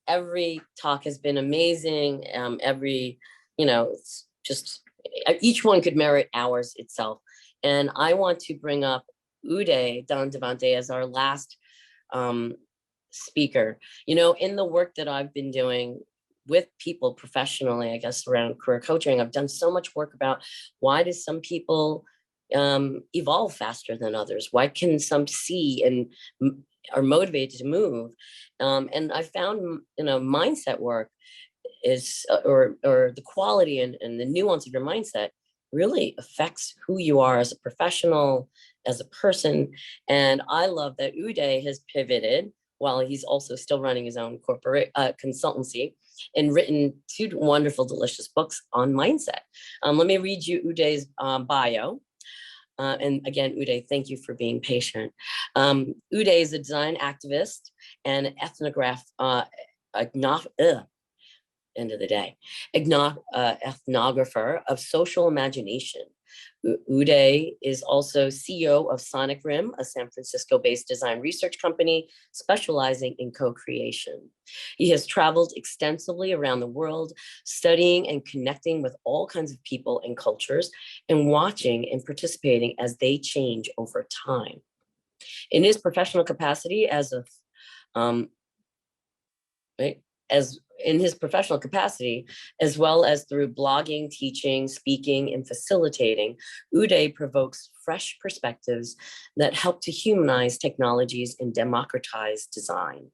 every talk has been amazing. It's just, each one could merit ours itself. And I want to bring up Uday Dandavate as our last speaker. In the work that I've been doing with people professionally, I guess, around career coaching, I've done so much work about why do some people evolve faster than others? Why can some see and are motivated to move? And I found, mindset work is, or the quality and the nuance of your mindset really affects who you are as a professional, as a person. And I love that Uday has pivoted while he's also still running his own corporate consultancy and written 2 wonderful, delicious books on mindset. Let me read you Uday's bio. And again, Uday, thank you for being patient. Uday is a design activist and ethnographer, end of the day, ethnographer of social imagination. Uday is also CEO of SonicRim, a San Francisco-based design research company specializing in co-creation. He has traveled extensively around the world, studying and connecting with all kinds of people and cultures, and watching and participating as they change over time. In his professional capacity as well as through blogging, teaching, speaking, and facilitating, Uday provokes fresh perspectives that help to humanize technologies and democratize design.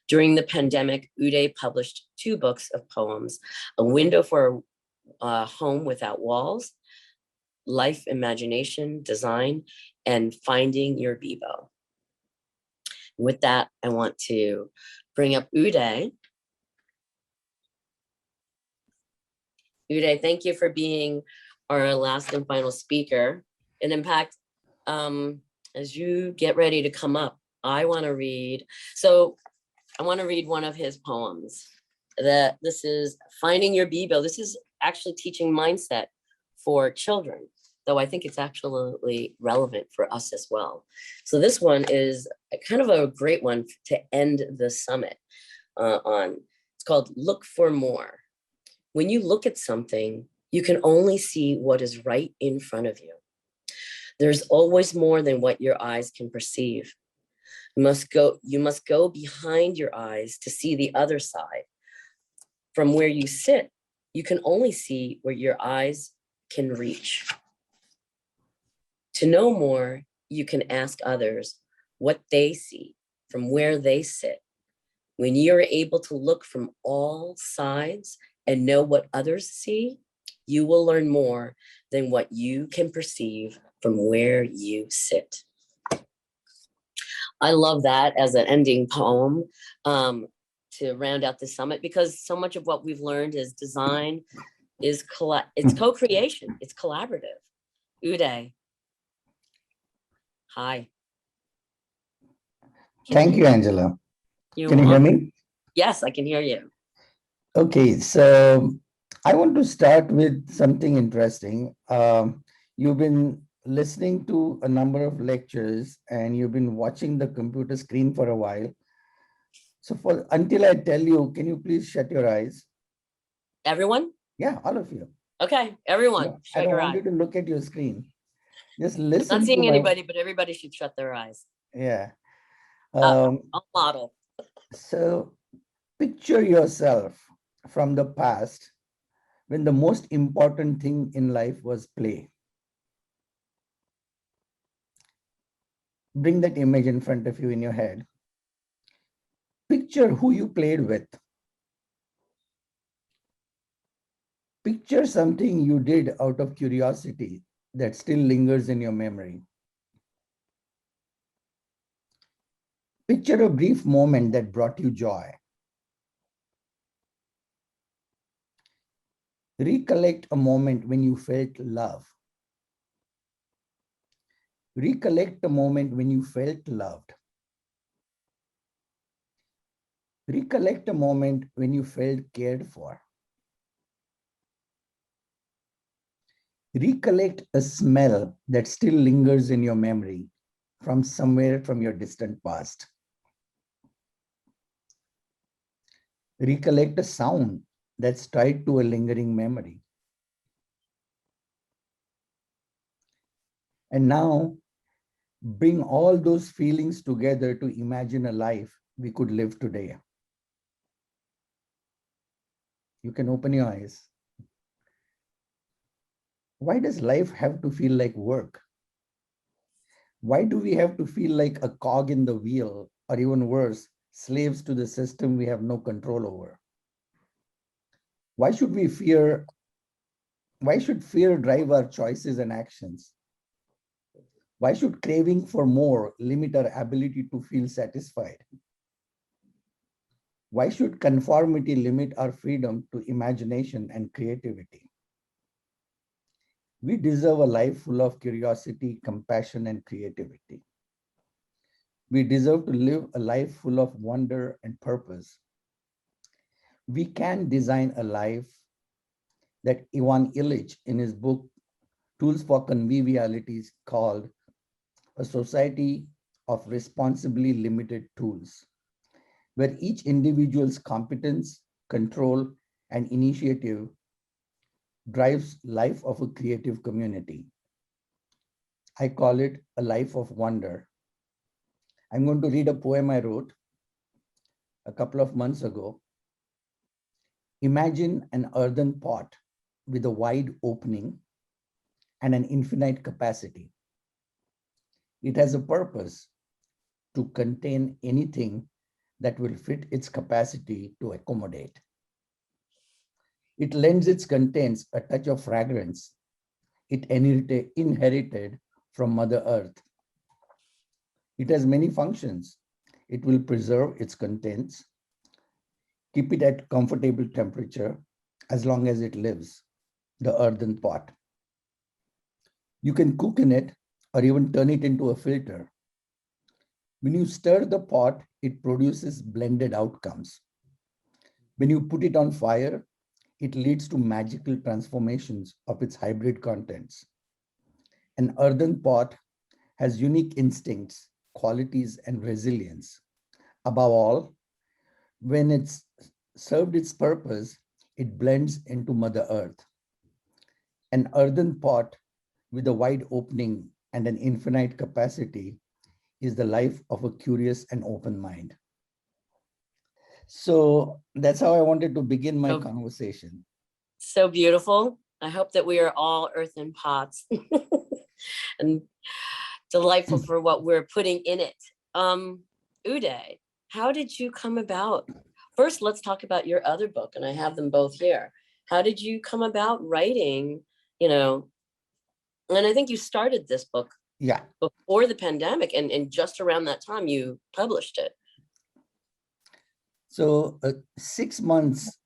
During the pandemic, Uday published 2 books of poems, A Window for a Home Without Walls, Life, Imagination, Design, and Finding Your Beebo. With that, I want to bring up Uday. Uday, thank you for being our last and final speaker. And in fact, as you get ready to come up, I want to read one of his poems. This is Finding Your Beebo. This is actually teaching mindset for children, though I think it's actually relevant for us as well. So this one is kind of a great one to end the summit on. It's called Look for More. When you look at something, you can only see what is right in front of you. There's always more than what your eyes can perceive. You must go behind your eyes to see the other side. From where you sit, you can only see where your eyes can reach. To know more, you can ask others what they see from where they sit. When you're able to look from all sides and know what others see, you will learn more than what you can perceive from where you sit. I love that as an ending poem to round out the summit, because so much of what we've learned is design, it's co-creation, it's collaborative. Uday, hi. Thank you, Angela. Can you hear me? Yes, I can hear you. Okay, so I want to start with something interesting. You've been listening to a number of lectures and you've been watching the computer screen for a while. So until I tell you, can you please shut your eyes? Everyone? Yeah, all of you. Okay, everyone. I don't want you to look at your screen. Just listen. I'm not seeing anybody, but everybody should shut their eyes. Yeah. I'll model. So picture yourself from the past when the most important thing in life was play. Bring that image in front of you in your head. Picture who you played with. Picture something you did out of curiosity that still lingers in your memory. Picture a brief moment that brought you joy. Recollect a moment when you felt love. Recollect a moment when you felt loved. Recollect a moment when you felt cared for. Recollect a smell that still lingers in your memory from somewhere from your distant past. recollect a sound that's tied to a lingering memory. And now bring all those feelings together to imagine a life we could live today. You can open your eyes. Why does life have to feel like work? Why do we have to feel like a cog in the wheel, or even worse, slaves to the system we have no control over? Why should we fear? Why should fear drive our choices and actions? Why should craving for more limit our ability to feel satisfied? Why should conformity limit our freedom to imagination and creativity? We deserve a life full of curiosity, compassion, and creativity. We deserve to live a life full of wonder and purpose. We can design a life that Ivan Illich, in his book Tools for Conviviality, is called a society of responsibly limited tools, where each individual's competence, control, and initiative drives life of a creative community. I call it a life of wonder. I'm going to read a poem I wrote a couple of months ago. Imagine an earthen pot with a wide opening and an infinite capacity. It has a purpose to contain anything that will fit its capacity to accommodate. It lends its contents a touch of fragrance it inherited from Mother Earth. It has many functions. It will preserve its contents, keep it at comfortable temperature as long as it lives, the earthen pot. You can cook in it or even turn it into a filter. When you stir the pot, it produces blended outcomes. When you put it on fire, it leads to magical transformations of its hybrid contents. An earthen pot has unique instincts, qualities, and resilience. Above all, when it's served its purpose, it blends into Mother Earth. An earthen pot with a wide opening and an infinite capacity is the life of a curious and open mind. So that's how I wanted to begin my conversation. So beautiful. I hope that we are all earthen pots and delightful for what we're putting in it. Uday, how did you come about? First, let's talk about your other book, and I have them both here. How did you come about writing, and I think you started this book before the pandemic, and just around that time you published it. So 6 months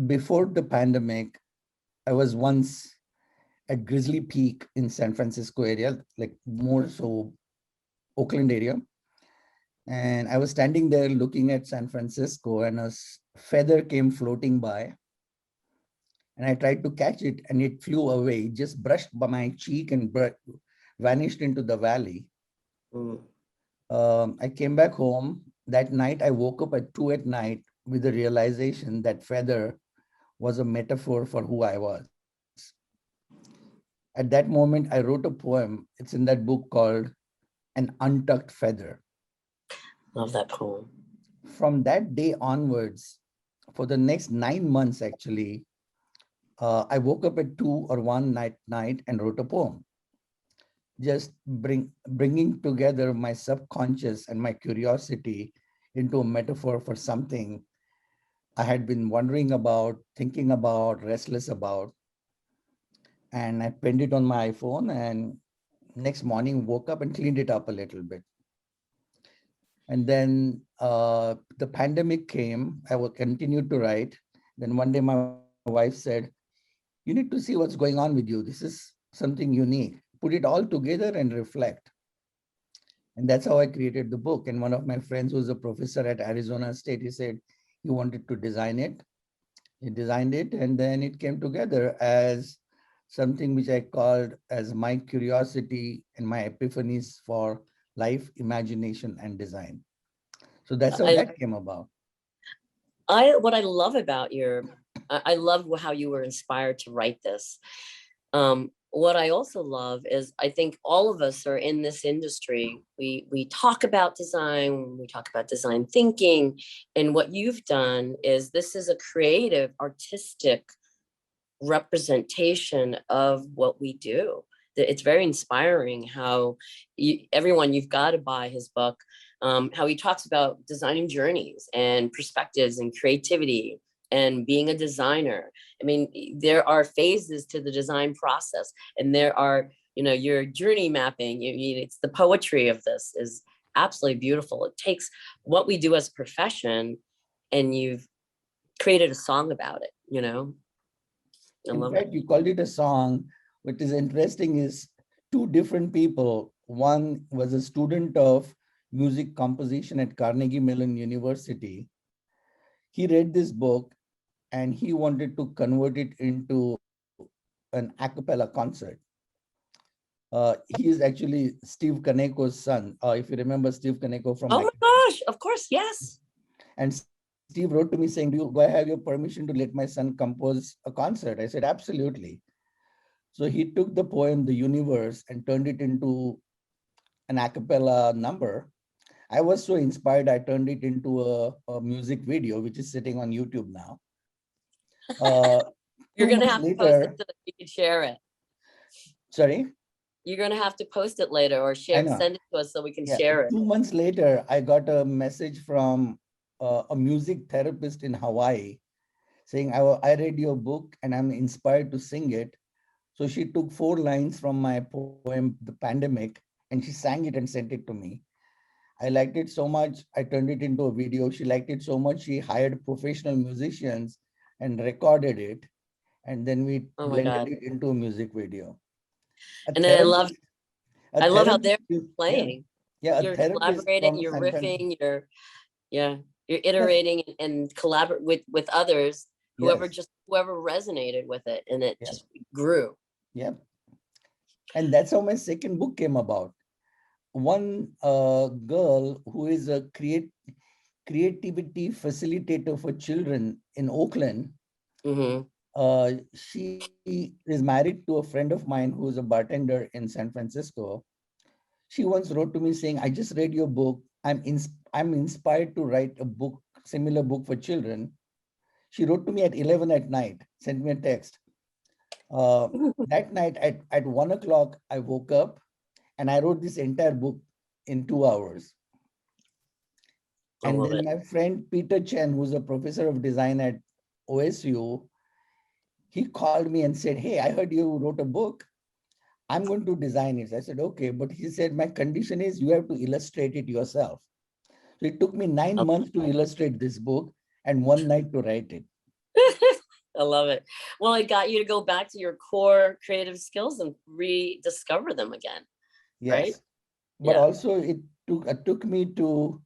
before the pandemic, I was once at Grizzly Peak in San Francisco area, like more so Oakland area. And I was standing there looking at San Francisco, and a feather came floating by. And I tried to catch it, and it flew away. It just brushed by my cheek and vanished into the valley. I came back home. That night, I woke up at 2 a.m. with the realization that feather was a metaphor for who I was. At that moment, I wrote a poem. It's in that book called An Untucked Feather. Love that poem. From that day onwards, for the next 9 months, actually, I woke up at 2 or 1 night and wrote a poem. Just bringing together my subconscious and my curiosity into a metaphor for something I had been wondering about, thinking about, restless about. And I penned it on my iPhone, and next morning woke up and cleaned it up a little bit. And then the pandemic came. I will continue to write. Then one day my wife said, "You need to see what's going on with you. This is something unique. Put it all together and reflect." And that's how I created the book. And one of my friends who's a professor at Arizona State, he said he wanted to design it. He designed it, and then it came together as something which I called as my curiosity and my epiphanies for life, imagination, and design. So that's how that came about. what I love about I love how you were inspired to write this. What I also love is I think all of us are in this industry. We talk about design, we talk about design thinking, and what you've done is this is a creative, artistic representation of what we do. It's very inspiring how everyone, you've got to buy his book. How he talks about designing journeys and perspectives and creativity and being a designer. I mean, there are phases to the design process, and there are, your journey mapping. It's the poetry of this is absolutely beautiful. It takes what we do as a profession, and you've created a song about it. I In love it. fact, you called it a song. What is interesting is two different people. One was a student of music composition at Carnegie Mellon University. He read this book and he wanted to convert it into an a cappella concert. He is actually Steve Kaneko's son. If you remember Steve Kaneko from Oh my gosh, of course, yes. And Steve wrote to me saying, do I have your permission to let my son compose a concert? I said, absolutely. So he took the poem, The Universe, and turned it into an a cappella number. I was so inspired, I turned it into a music video, which is sitting on YouTube now. You're 2 going to months have to post it later, so that you can share it. sorry? You're going to have to post it later or I know. send it to us so we can Yeah, share it. 2 months later, I got a message from a music therapist in Hawaii saying, I read your book and I'm inspired to sing it. So she took 4 lines from my poem, The Pandemic, and she sang it and sent it to me. I liked it so much, I turned it into a video. She liked it so much, she hired professional musicians and recorded it. And then we Oh my blended God. it into a music video. A And then therapist, a I love how therapist, they're yeah, playing. yeah, a You're therapist collaborating, from you're San Francisco. riffing, you're Yes, iterating and collaborate with others, yes, whoever resonated with it, and it yeah, just grew. yeah. And that's how my second book came about. One girl who is a creativity facilitator for children in Oakland, Mm-hmm. she is married to a friend of mine who is a bartender in San Francisco. She once wrote to me saying, I just read your book. I'm inspired to write a book, similar book for children. She wrote to me at 11 at night, sent me a text. That night at 1 o'clock, I woke up and I wrote this entire book in 2 hours. I And love then it. my friend Peter Chen, who's a professor of design at OSU, he called me and said, hey, I heard you wrote a book. I'm going to design it. I said, okay. But he said, my condition is you have to illustrate it yourself. So it took me 9 months to illustrate this book and one night to write it. I love it. Well, it got you to go back to your core creative skills and rediscover them again, right? Yes. But Yeah. also it took me to,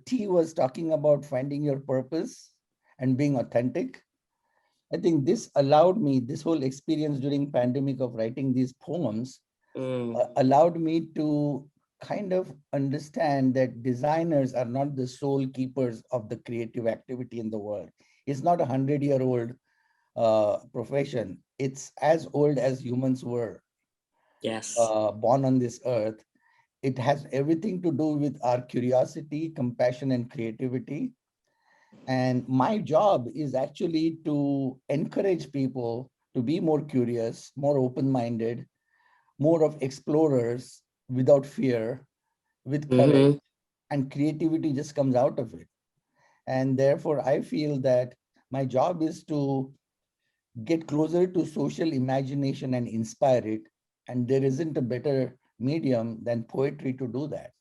T was talking about finding your purpose and being authentic. I think this allowed me, this whole experience during pandemic of writing these poems Mm. allowed me to kind of understand that designers are not the sole keepers of the creative activity in the world. It's not 100-year-old profession. It's as old as humans were Yes. born on this earth. It has everything to do with our curiosity, compassion, and creativity. And my job is actually to encourage people to be more curious, more open-minded, more of explorers without fear, with courage, Mm-hmm. and creativity just comes out of it. And therefore, I feel that my job is to get closer to social imagination and inspire it. And there isn't a better medium than poetry to do that.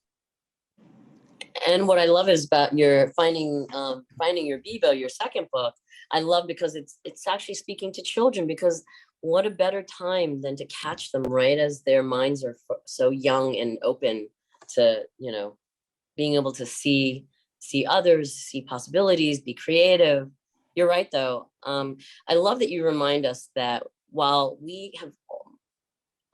And what I love is about your Finding Your Beebo, your second book. I love because it's actually speaking to children, because what a better time than to catch them right as their minds are so young and open to, being able to see others, see possibilities, be creative. You're right though. I love that you remind us that while we have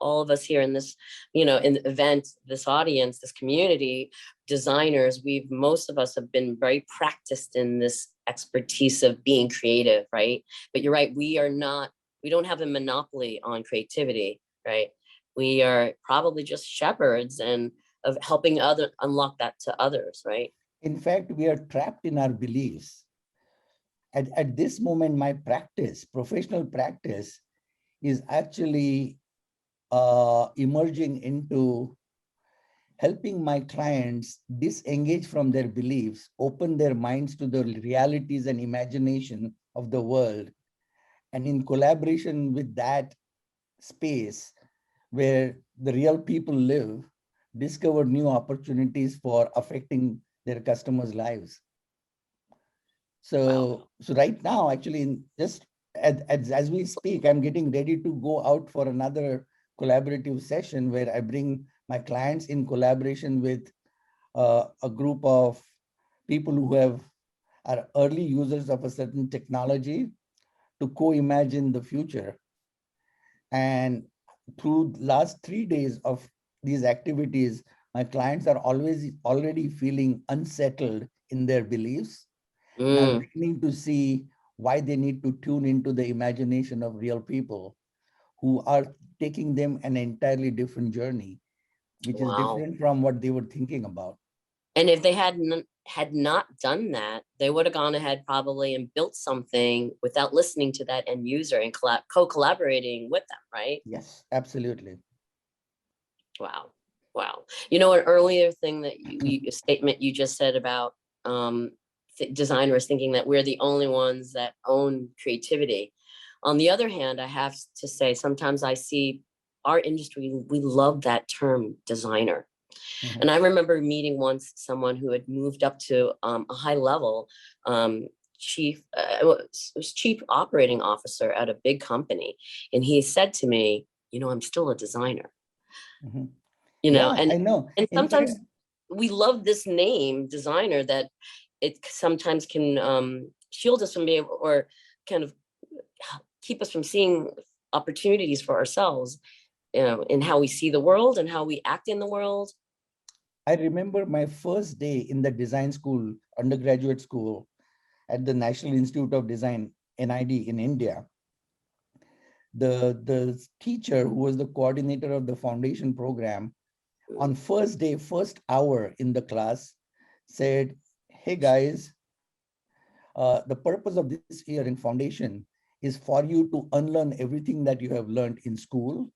all of us here in this, in the event, this audience, this community, designers, most of us have been very practiced in this expertise of being creative, right? But you're right, we don't have a monopoly on creativity, right? We are probably just shepherds and of helping unlock that to others, right? In fact, we are trapped in our beliefs. At this moment, my practice, professional practice, is actually emerging into helping my clients disengage from their beliefs, open their minds to the realities and imagination of the world. And in collaboration with that space where the real people live, discover new opportunities for affecting their customers' lives. Wow. So right now, actually, just as we speak, I'm getting ready to go out for another collaborative session where I bring my clients in collaboration with a group of people who are early users of a certain technology to co-imagine the future. And through last 3 days of these activities, my clients are already feeling unsettled in their beliefs and are Mm, beginning to see why they need to tune into the imagination of real people who are taking them an entirely different journey, which is wow. different from what they were thinking about. And if they had not done that, they would have gone ahead probably and built something without listening to that end user and co-collaborating with them, right? Yes, absolutely. Wow. Wow. You know, an earlier thing that a statement you just said about designers thinking that we're the only ones that own creativity. On the other hand, I have to say, sometimes I see our industry, we love that term designer. Mhm. And I remember meeting once someone who had moved up to a high level was chief operating officer at a big company. And he said to me, you know, I'm still a designer, Mhm. you know, Yeah, I know. and In fact, sometimes we love this name designer that it sometimes can shield us from being or kind of keep us from seeing opportunities for ourselves, you know, in how we see the world and how we act in the world. I remember my first day in the design school, undergraduate school at the National Institute of Design, NID in India. The teacher who was the coordinator of the foundation program on first day, first hour in the class said, hey guys, the purpose of this year in foundation is for you to unlearn everything that you have learned in school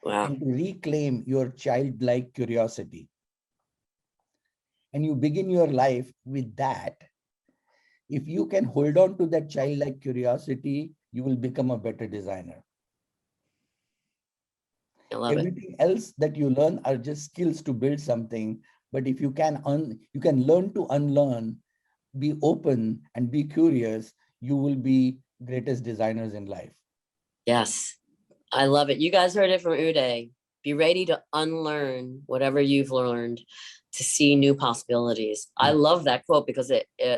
Wow. and to reclaim your childlike curiosity. And you begin your life with that. If you can hold on to that childlike curiosity, you will become a better designer. I love it. Everything else that you learn are just skills to build something. But if you can you can learn to unlearn, be open and be curious, you will be greatest designers in life. Yes, I love it. You guys heard it from Uday. Be ready to unlearn whatever you've learned to see new possibilities. I Mm. love that quote because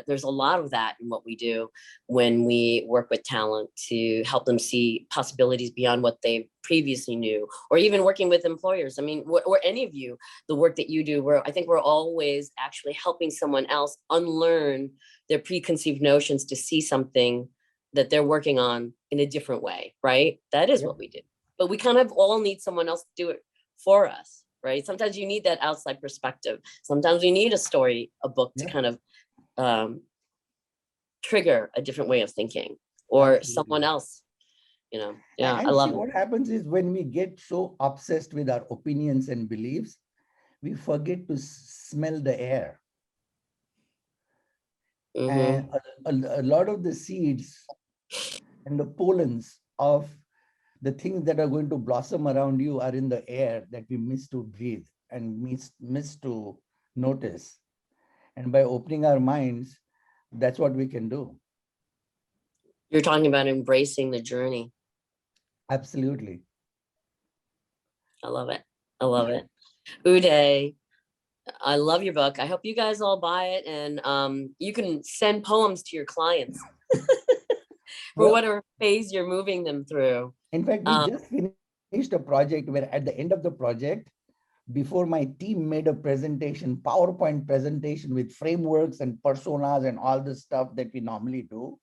there's a lot of that in what we do when we work with talent to help them see possibilities beyond what they previously knew, or even working with employers. I mean, or any of you, the work that you do, I think we're always actually helping someone else unlearn their preconceived notions to see something that they're working on in a different way, right? That is Yep. what we do. But we kind of all need someone else to do it for us, right? Sometimes you need that outside perspective. Sometimes we need a story, a book to Yep. kind of trigger a different way of thinking, or Absolutely. someone else, you know. Yeah, I And see, love it. what happens is when we get so obsessed with our opinions and beliefs, we forget to smell the air. Mm-hmm. And a lot of the seeds and the pollens of the things that are going to blossom around you are in the air that we miss to breathe and miss to notice. And by opening our minds, that's what we can do. You're talking about embracing the journey. Absolutely. I love it. I love it. Uday, I love your book. I hope you guys all buy it, and you can send poems to your clients for Well, whatever phase you're moving them through. in fact, we Um, just finished a project where at the end of the project, before my team made a presentation, PowerPoint presentation with frameworks and personas and all the stuff that we normally do.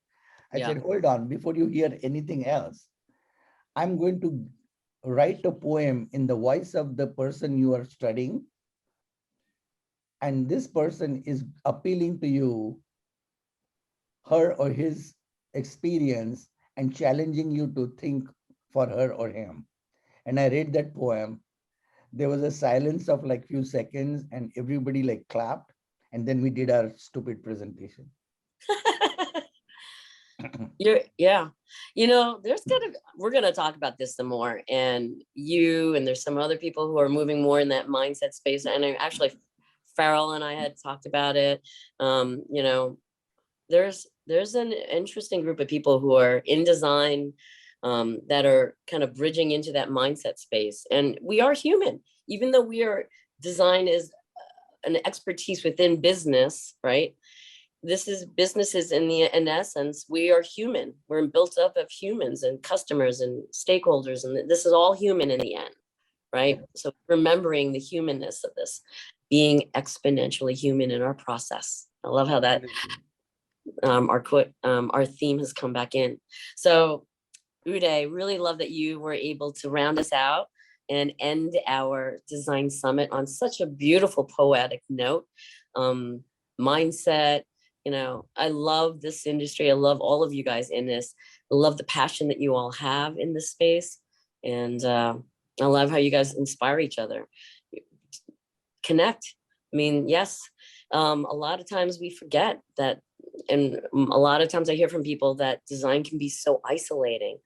I Yeah. said, hold on, before you hear anything else, I'm going to write a poem in the voice of the person you are studying. And this person is appealing to you, her or his experience, and challenging you to think for her or him. And I read that poem. There was a silence of like few seconds and everybody like clapped. And then we did our stupid presentation. Yeah. We're gonna talk about this some more. And there's some other people who are moving more in that mindset space. And actually, Farrell and I had talked about it. You know, there's an interesting group of people who are in design, that are kind of bridging into that mindset space. And we are human, even though design is an expertise within business, right? This is businesses in essence. We are human. We're built up of humans and customers and stakeholders, and this is all human in the end, right? So remembering the humanness of this, being exponentially human in our process. I love how that our theme has come back in. So Uday, really love that you were able to round us out and end our design summit on such a beautiful poetic note. Mindset, I love this industry. I love all of you guys in this. I love the passion that you all have in this space. And I love how you guys inspire each other. Connect. I mean, yes, a lot of times we forget that, and a lot of times I hear from people that design can be so isolating,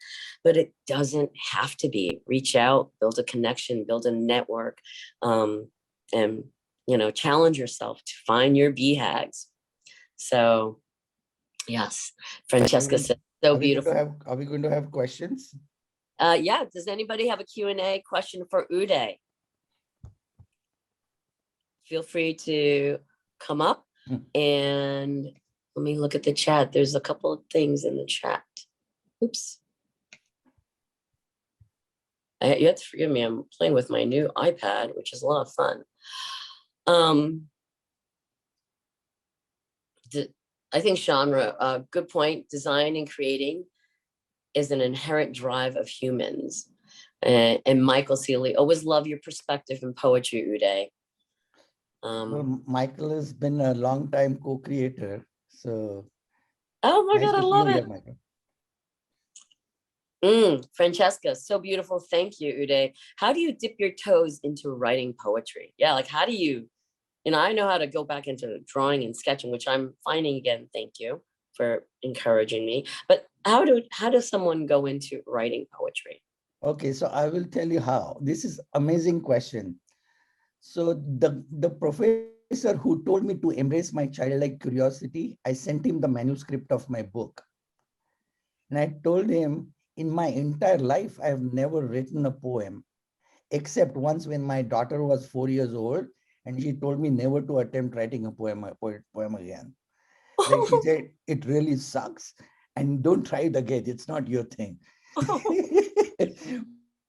but it doesn't have to be. Reach out, build a connection, build a network, and challenge yourself to find your BHAGs. So yes, Francesca said so beautiful. Are we going to have questions? Yeah, does anybody have a Q&A question for Uday? Feel free to come up and let me look at the chat. There's a couple of things in the chat. Oops. You have to forgive me. I'm playing with my new iPad, which is a lot of fun. I think genre, good point. Design and creating is an inherent drive of humans. And Michael Seeley, always love your perspective in poetry, Uday. Well, Michael has been a long time co-creator. So oh my God, I love it. Michael. Francesca, so beautiful. Thank you, Uday. How do you dip your toes into writing poetry? Yeah, like how do you, I know how to go back into drawing and sketching, which I'm finding again. Thank you for encouraging me. But how does someone go into writing poetry? Okay, so I will tell you how. This is amazing question. So the professor who told me to embrace my childlike curiosity, I sent him the manuscript of my book. And I told him, in my entire life, I have never written a poem, except once when my daughter was 4 years old, and she told me never to attempt writing a poem again. Like she said, it really sucks, and don't try it again. It's not your thing.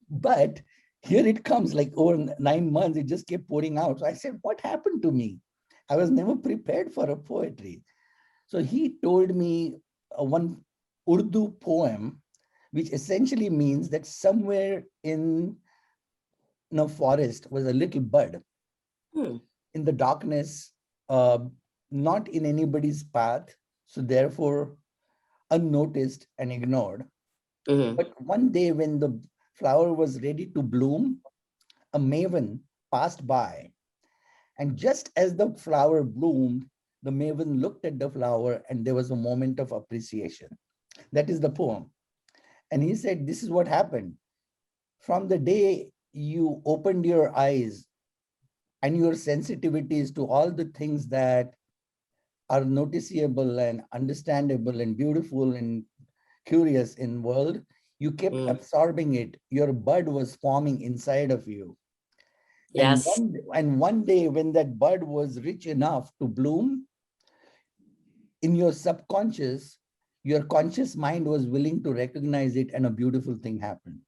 But here it comes, like over 9 months, it just kept pouring out. So I said, what happened to me? I was never prepared for a poetry. So he told me one Urdu poem, which essentially means that somewhere in a forest was a little bud in the darkness, not in anybody's path. So therefore, unnoticed and ignored. But one day when the flower was ready to bloom, a maven passed by. And just as the flower bloomed, the maven looked at the flower and there was a moment of appreciation. That is the poem. And he said, this is what happened. From the day you opened your eyes and your sensitivities to all the things that are noticeable and understandable and beautiful and curious in world, you kept absorbing it. Your bud was forming inside of you. Yes. And one day when that bud was rich enough to bloom, in your subconscious, your conscious mind was willing to recognize it and a beautiful thing happened.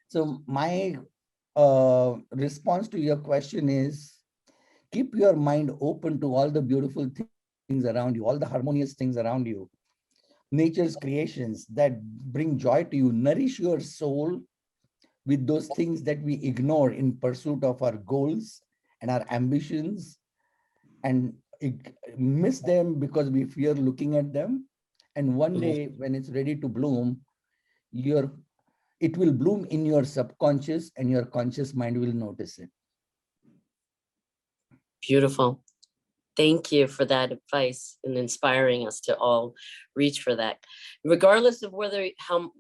So my response to your question is keep your mind open to all the beautiful things around you, all the harmonious things around you, nature's creations that bring joy to you. Nourish your soul with those things that we ignore in pursuit of our goals and our ambitions, and miss them because we fear looking at them. And one day when it's ready to bloom, it will bloom in your subconscious and your conscious mind will notice it. Beautiful. Thank you for that advice and inspiring us to all reach for that. Regardless of whether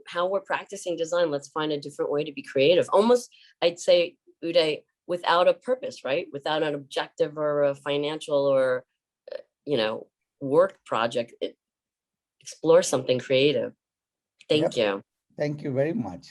how we're practicing design, let's find a different way to be creative. Almost, I'd say, Uday, without a purpose, right? Without an objective or a financial or, work project, explore something creative. Thank Yep. you. Thank you very much.